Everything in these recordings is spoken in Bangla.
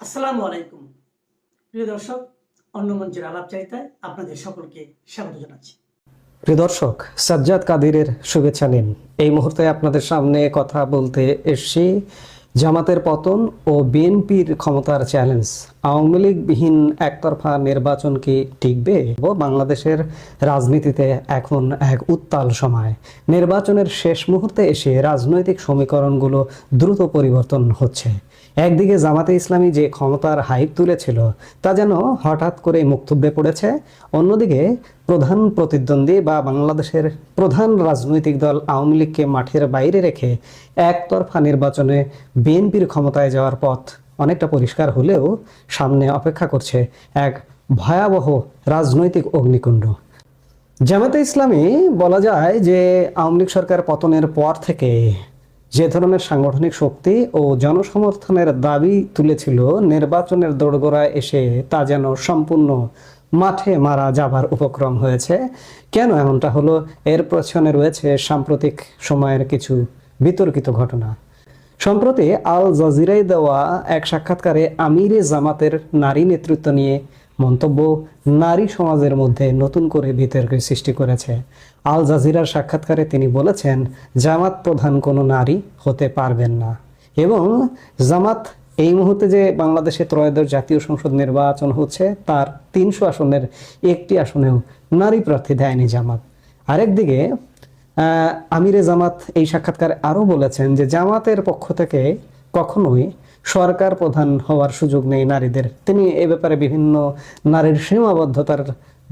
আসসালামু আলাইকুম প্রিয় দর্শক, অন্য মঞ্চের আলাপচারিতায় আপনাদের সকলকে স্বাগত জানাচ্ছি। প্রিয় দর্শক, সাজ্জাদ কাদিরের শুভেচ্ছা নিন। এই মুহূর্তে আপনাদের সামনে কথা বলতে এসেছি জামাতের পতন ও বিএনপির ক্ষমতার চ্যালেঞ্জ। আওয়ামী লীগবিহীন একতরফা নির্বাচন কি টিকবে? বাংলাদেশের রাজনীতিতে এখন এক উত্তাল সময়। নির্বাচনের শেষ মুহূর্তে এসে রাজনৈতিক সমীকরণগুলো দ্রুত পরিবর্তন হচ্ছে। একদিকে জামাতে ইসলামী যে ক্ষমতার হাইপ তুলেছিল তা যেন হঠাৎ করে মুখ থুবড়ে পড়েছে। অন্যদিকে প্রধান প্রতিদ্বন্দ্বী বা বাংলাদেশের প্রধান রাজনৈতিক দল আওয়ামী লীগকে মাঠের বাইরে রেখে একতরফা নির্বাচনে বিএনপির ক্ষমতায় যাওয়ার পথ অনেকটা পরিষ্কার হলেও সামনে অপেক্ষা করছে এক ভয়াবহ রাজনৈতিক অগ্নিকুণ্ড। জামাতে ইসলামী বলা যায় যে আওয়ামী লীগ সরকার পতনের পর থেকে যে ধরনের সাংগঠনিক শক্তি ও জনসমর্থনের দাবি তুলেছিল, নির্বাচনের দোরগোড়ায় এসে তা যেন সম্পূর্ণ মাঠে মারা যাবার উপক্রম হয়েছে। কেন এমনটা হলো? এর পেছনে রয়েছে সাম্প্রতিক সময়ের কিছু বিতর্কিত ঘটনা। সম্প্রতি আল জাজিরায় দেওয়া এক সাক্ষাৎকারে আমিরে জামাতের নারী নেতৃত্ব নিয়ে মন্তব্য নারী সমাজের মধ্যে নতুন করে বিতর্কের সৃষ্টি করেছে। আল জাজিরার সাক্ষাৎকারে তিনি বলেছেন, জামাত প্রধান কোনো নারী হতে পারবেন না। এবং জামাত এই মুহূর্তে যে বাংলাদেশে ত্রয়োদশ জাতীয় সংসদ নির্বাচন হচ্ছে তার 300 আসনের একটি আসনেও নারী প্রার্থী দেয়নি জামাত। আরেকদিকে আমিরে জামাত এই সাক্ষাৎকারে আরও বলেছেন যে জামাতের পক্ষ থেকে কখনোই সরকার প্রধান হওয়ার সুযোগ নেই নারীদের। তিনি এ ব্যাপারে বিভিন্ন নারীর সীমাবদ্ধতার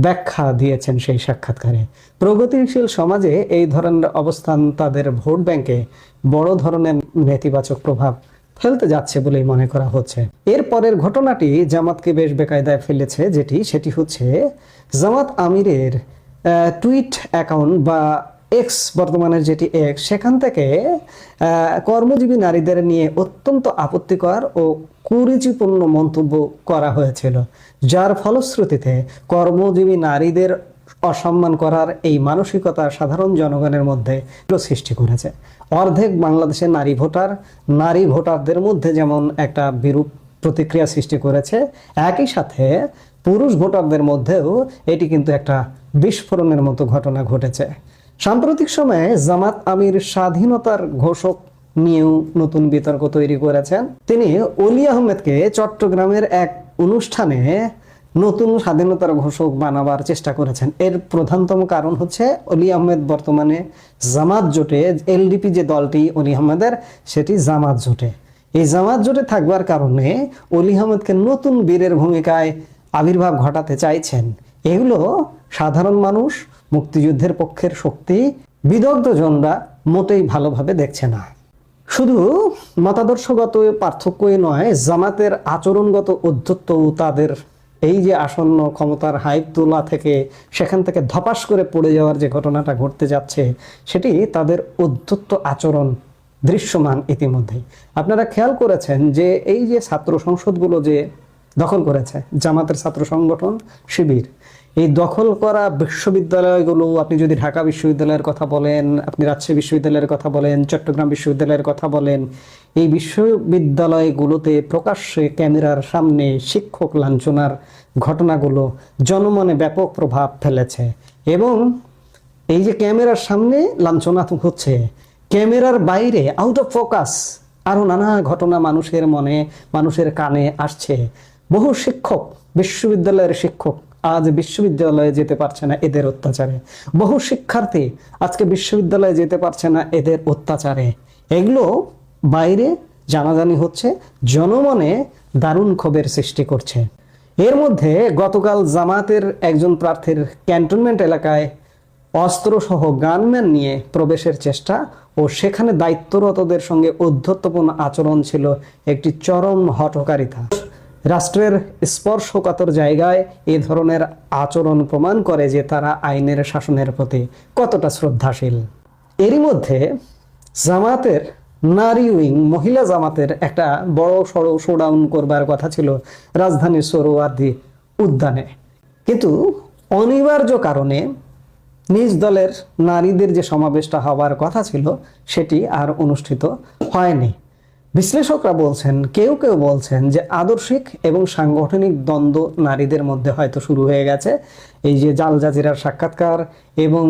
ব্যাখ্যা দিয়েছেন সেই সাক্ষাৎকারে। প্রগতিশীল সমাজে এই ধরনের অবস্থান তাদের ভোট ব্যাংকে বড় ধরনের নেতিবাচক প্রভাব ফেলতে যাচ্ছে বলেই মনে করা হচ্ছে। এর পরের ঘটনাটি জামাতকে বেশ বেকায়দায় ফেলেছে, সেটি হচ্ছে জামাত আমিরের টুইট অ্যাকাউন্ট বা এক্স, বর্তমানের যেটি এক্স, সেখান থেকে কর্মজীবী নারীদের নিয়ে অত্যন্ত আপত্তিকর ও কুরুচিপূর্ণ মন্তব্য করা হয়েছিল, যার ফলশ্রুতিতে কর্মজীবী নারীদের অসম্মান করার এই মানসিকতা সাধারণ জনগণের মধ্যে সৃষ্টি করেছে। অর্ধেক বাংলাদেশের নারী ভোটারদের মধ্যে যেমন একটা বিরূপ প্রতিক্রিয়া সৃষ্টি করেছে, একই সাথে পুরুষ ভোটারদের মধ্যেও এটি কিন্তু একটা বিস্ফোরণের মতো ঘটনা ঘটেছে। সাম্প্রতিক সময়ে জামাত আমির স্বাধীনতার ঘোষক নিয়েও নতুন বিতর্ক তৈরি করেছেন। তিনি অলি আহমেদকে চট্টগ্রামের এক অনুষ্ঠানে নতুন স্বাধীনতার ঘোষক বানাবার চেষ্টা করেছেন। এর প্রধানতম কারণ হচ্ছে অলি আহমেদ বর্তমানে জামাত জোটে, এলডিপি যে দলটি অলি আহমেদের, সেটি জামাত জোটে। এই জামাত জোটে থাকবার কারণে অলি আহমেদকে নতুন বীরের ভূমিকায় আবির্ভাব ঘটাতে চাইছেন। এগুলো সাধারণ মানুষ, মুক্তিযুদ্ধের পক্ষের শক্তি, বিদগ্ধ জনরা মোটেই ভালোভাবে দেখছে না। শুধু মতাদর্শগত পার্থক্যই নয়, জামাতের আচরণগত ঔদ্ধত্য, তাদের এই যে আসন্ন ক্ষমতার হাইপ তোলা থেকে সেখান থেকে ধপাস করে পড়ে যাওয়ার যে ঘটনাটা ঘটতে যাচ্ছে, সেটি তাদের ঔদ্ধত্য আচরণ দৃশ্যমান ইতিমধ্যেই। আপনারা খেয়াল করেছেন যে এই যে ছাত্র সংসদগুলো যে দখল করেছে জামাতের ছাত্র সংগঠন শিবির, এই দখল করা বিশ্ববিদ্যালয়গুলো, আপনি যদি ঢাকা বিশ্ববিদ্যালয়ের কথা বলেন, আপনি রাজশাহী বিশ্ববিদ্যালয়ের কথা বলেন, চট্টগ্রাম বিশ্ববিদ্যালয়ের কথা বলেন, এই বিশ্ববিদ্যালয়গুলোতে প্রকাশ্যে ক্যামেরার সামনে শিক্ষক লাঞ্ছনার ঘটনাগুলো জনমনে ব্যাপক প্রভাব ফেলেছে। এবং এই যে ক্যামেরার সামনে লাঞ্ছনা হচ্ছে, ক্যামেরার বাইরে আউট অফ ফোকাস আরো নানা ঘটনা মানুষের মনে, মানুষের কানে আসছে। বহু শিক্ষক, বিশ্ববিদ্যালয়ের শিক্ষক আজ বিশ্ববিদ্যালয়ে যেতে পারছে না এদের অত্যাচারে। বহু শিক্ষার্থী আজকে বিশ্ববিদ্যালয়ে যেতে পারছে না এদের অত্যাচারে। এগুলো বাইরে জানাজানি হচ্ছে, জনমনে দারুণ ক্ষোভের সৃষ্টি করছে। এর মধ্যে গতকাল জামাতের একজন প্রার্থীর ক্যান্টনমেন্ট এলাকায় অস্ত্রসহ গানম্যান নিয়ে প্রবেশের চেষ্টা ও সেখানে দায়িত্বরতদের সঙ্গে ঔদ্ধত্যপূর্ণ আচরণ ছিল একটি চরম হঠকারিতা। রাষ্ট্রের স্পর্শকাতর জায়গায় এ ধরনের আচরণ প্রমাণ করে যে তারা আইনের শাসনের প্রতি কতটা শ্রদ্ধাশীল। এরই মধ্যে জামাতের নারী উইং, মহিলা জামাতের একটা বড় সড়ো শোডাউন করবার কথা ছিল রাজধানীর সোহরাওয়ার্দী উদ্যানে, কিন্তু অনিবার্য কারণে নিজ দলের নারীদের যে সমাবেশটা হওয়ার কথা ছিল সেটি আর অনুষ্ঠিত হয়নি। বিশ্লেষকরা বলছেন, কেউ কেউ বলছেন যে আদর্শিক এবং সাংগঠনিক দ্বন্দ্ব নারীদের মধ্যে হয়তো শুরু হয়ে গেছে। এই যে জাল জাজিরার সাক্ষাৎকার এবং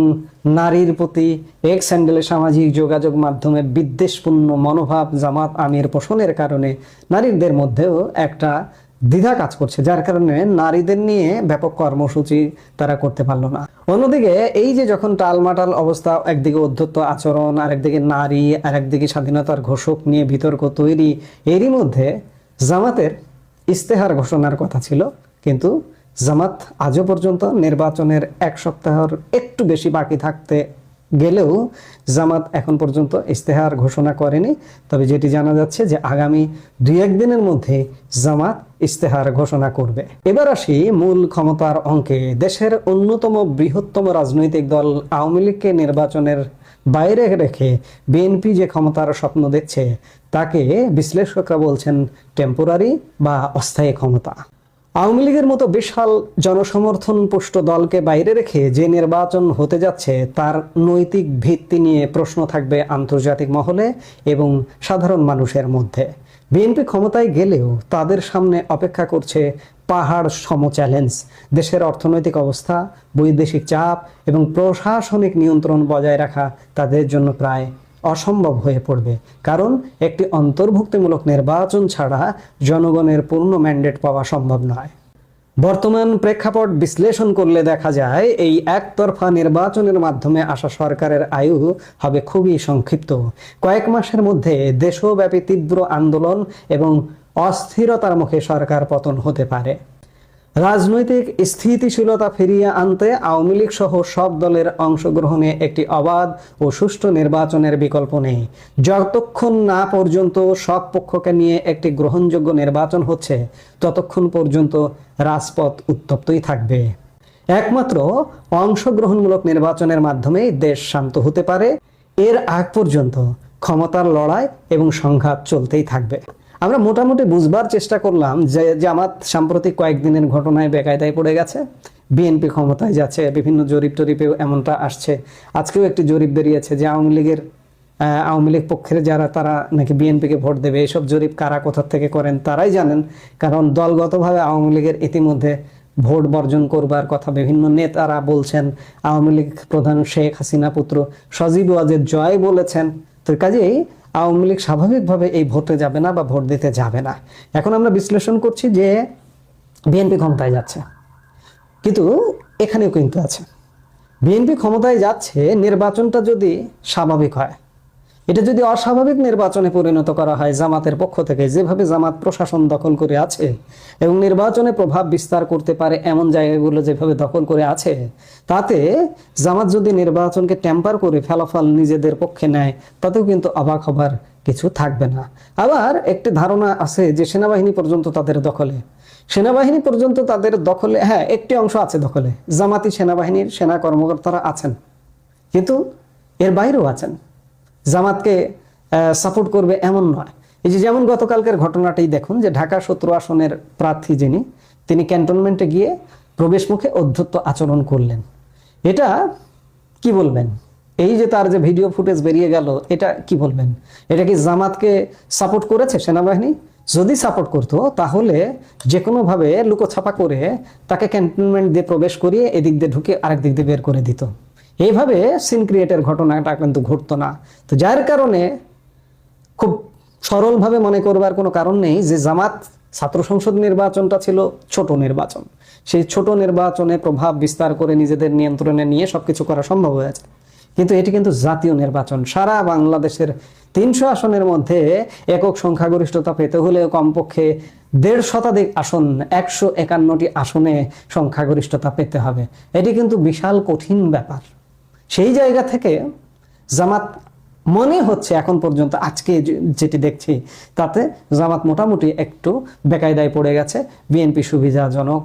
নারীর প্রতি এক্স হ্যান্ডেলে সামাজিক যোগাযোগ মাধ্যমে বিদ্বেষপূর্ণ মনোভাব জামাত আমির পোষণের কারণে নারীদের মধ্যেও একটা দ্বিধা কাজ করছে, যার কারণে নারীদের নিয়ে ব্যাপক কর্মসূচি তারা করতে পারলো না। অন্যদিকে এই যে যখন টালমাটাল অবস্থা, একদিকে অধ্যত্ত আচরণ, আরেকদিকে নারী, আর একদিকে স্বাধীনতার ঘোষক নিয়ে বিতর্ক তৈরি, এরই মধ্যে জামাতের ইস্তেহার ঘোষণার কথা ছিল, কিন্তু জামাত আজও পর্যন্ত নির্বাচনের 1 সপ্তাহের একটু বেশি বাকি থাকতে গেলেও জামাত এখন পর্যন্ত ইস্তেহার ঘোষণা করেনি। তবে যেটি জানা যাচ্ছে যে আগামী 2-1 দিনের মধ্যে জামাত ইস্তেহার ঘোষণা করবে। এবার আসি মূল ক্ষমতার অঙ্কে। দেশের অন্যতম বৃহত্তম রাজনৈতিক দল আওয়ামী লীগকে নির্বাচনের বাইরে রেখে বিএনপি যে ক্ষমতার স্বপ্ন দেখছে, তাকে বিশ্লেষকরা বলছেন টেম্পোরারি বা অস্থায়ী ক্ষমতা। আওয়ামী লীগের মতো বিশাল জনসমর্থন পুষ্ট দলকে বাইরে রেখে যে নির্বাচন হতে যাচ্ছে, তার নৈতিক ভিত্তি নিয়ে প্রশ্ন থাকবে আন্তর্জাতিক মহলে এবং সাধারণ মানুষের মধ্যে। বিএনপি ক্ষমতায় গেলেও তাদের সামনে অপেক্ষা করছে পাহাড় সম চ্যালেঞ্জ। দেশের অর্থনৈতিক অবস্থা, বৈদেশিক চাপ এবং প্রশাসনিক নিয়ন্ত্রণ বজায় রাখা তাদের জন্য প্রায় অসম্ভব হয়ে পড়বে, কারণ একটি অন্তর্ভুক্তিমূলক নির্বাচন ছাড়া জনগণের পূর্ণ ম্যান্ডেট পাওয়া সম্ভব নয়। বর্তমান প্রেক্ষাপট বিশ্লেষণ করলে দেখা যায় এই একতরফা নির্বাচনের মাধ্যমে আসা সরকারের আয়ু হবে খুবই সংক্ষিপ্ত। কয়েক মাসের মধ্যে দেশব্যাপী তীব্র আন্দোলন এবং অস্থিরতার মুখে সরকার পতন হতে পারে। রাজনৈতিক স্থিতিশীলতা ফিরিয়ে আনতে আওয়ামী লীগ সহ সব দলের অংশগ্রহণে একটি অবাধ ও সুষ্ঠু নির্বাচনের বিকল্প নেই। যতক্ষণ না পর্যন্ত সব পক্ষকে নিয়ে একটি গ্রহণযোগ্য নির্বাচন হচ্ছে, ততক্ষণ পর্যন্ত রাজপথ উত্তপ্তই থাকবে। একমাত্র অংশগ্রহণমূলক নির্বাচনের মাধ্যমেই দেশ শান্ত হতে পারে। এর আগ পর্যন্ত ক্ষমতার লড়াই এবং সংঘাত চলতেই থাকবে। আমরা মোটামুটি বুঝবার চেষ্টা করলাম যে জামাত সাম্প্রতিক কয়েকদিনের ঘটনায় বেকায়দায় পড়ে গেছে, বিএনপি ক্ষমতায় যাচ্ছে, বিভিন্ন জরিপ টরিপেও এমনটা আসছে। আজকেও একটি জরিপ বেরিয়েছে যে আওয়ামী লীগ পক্ষের যারা, তারা নাকি বিএনপিকে ভোট দেবে। এইসব জরিপ কারা কোথা থেকে করেন তারাই জানেন, কারণ দলগতভাবে আওয়ামী লীগের ইতিমধ্যে ভোট বর্জন করবার কথা বিভিন্ন নেতারা বলছেন। আওয়ামী লীগ প্রধান শেখ হাসিনা পুত্র সজীব ওয়াজেদ জয় বলেছেন। তো কাজেই আওয়ামী লীগ স্বাভাবিকভাবে এই ভোটে যাবে না বা ভোট দিতে যাবে না। এখন আমরা বিশ্লেষণ করছি যে বিএনপি ক্ষমতায় যাচ্ছে, কিন্তু এখানেও কিন্তু আছে, বিএনপি ক্ষমতায় যাচ্ছে, নির্বাচনটা যদি স্বাভাবিক হয়, এটা যদি অস্বাভাবিক নির্বাচনে পরিণত করা হয় জামাতের পক্ষ থেকে, যেভাবে জামাত প্রশাসন দখল করে আছে এবং নির্বাচনে প্রভাব বিস্তার করতে পারে এমন জায়গাগুলো যেভাবে দখল করে আছে, তাতে জামাত যদি নির্বাচনকে ট্যাম্পার করে ফলাফল নিজেদের পক্ষে নেয়, তাতেও কিন্তু অবাক হবার কিছু থাকবে না। আবার একটি ধারণা আছে যে সেনাবাহিনী পর্যন্ত তাদের দখলে, হ্যাঁ একটি অংশ আছে দখলে, জামাতি সেনাবাহিনীর সেনা কর্মকর্তারা আছেন, কিন্তু এর বাইরেও আছেন। জামাতকে সাপোর্ট করবে এমন নয়। এই যে যেমন গতকালকের ঘটনাটাই দেখুন, যে ঢাকা 17 আসনের প্রার্থী তিনি ক্যান্টনমেন্টে গিয়ে প্রবেশ মুখে অধ্যত্ত আচরণ করলেন। এটা কি বলবেন? এই যে তার যে ভিডিও ফুটেজ বেরিয়ে গেল, এটা কি বলবেন? এটা কি জামাতকে সাপোর্ট করেছে সেনাবাহিনী? যদি সাপোর্ট করতো তাহলে যে কোনোভাবে লুকোছাপা করে তাকে ক্যান্টনমেন্ট দিয়ে প্রবেশ করিয়ে এদিক দিয়ে ঢুকে আরেক দিক দিয়ে বের করে দিত। এইভাবে সিন ক্রিয়েটের ঘটনাটা কিন্তু ঘটতো না। তো যার কারণে খুব সরলভাবে মনে করবার কোনো কারণ নেই যে জামাত ছাত্র সংসদ নির্বাচনটা ছিল ছোট নির্বাচন, সেই ছোট নির্বাচনে প্রভাব বিস্তার করে নিজেদের নিয়ন্ত্রণে নিয়ে সবকিছু করা সম্ভব হয়েছে। কিন্তু এটি কিন্তু জাতীয় নির্বাচন। সারা বাংলাদেশের 300 আসনের মধ্যে একক সংখ্যাগরিষ্ঠতা পেতে হলে কমপক্ষে 1.5 শতাধিক আসন, 151টি আসনে সংখ্যাগরিষ্ঠতা পেতে হবে। এটি কিন্তু বিশাল কঠিন ব্যাপার। সেই জায়গা থেকে জামাত মনে হচ্ছে এখন পর্যন্ত, আজকে যেটি দেখছি, তাতে জামাত মোটামুটি একটু বেকায়দায় পড়ে গেছে, বিএনপি সুবিধাজনক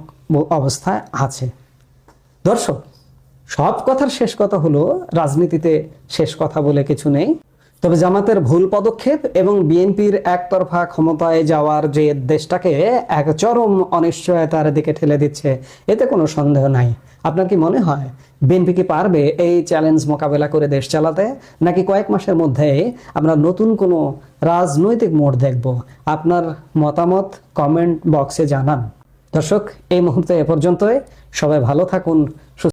অবস্থায় আছে। দর্শক, সব কথার শেষ কথা হলো, রাজনীতিতে শেষ কথা বলে কিছু নেই। তবে জামাতের ভুল পদক্ষেপ এবং বিএনপির একতরফা ক্ষমতায় যাওয়ার যে দেশটাকে এক চরম অনিশ্চয়তার দিকে ঠেলে দিচ্ছে, এতে কোনো সন্দেহ নাই। আপনার কি মনে হয় বিএনপি কি পারবে এই চ্যালেঞ্জ মোকাবেলা করে দেশ চালাতে, নাকি কয়েক মাসের মধ্যে আমরা নতুন কোনো রাজনৈতিক মোড় দেখব? আপনার মতামত কমেন্ট বক্সে জানান। দর্শক, এই মুহূর্তে এ পর্যন্তই। সবাই ভালো থাকুন।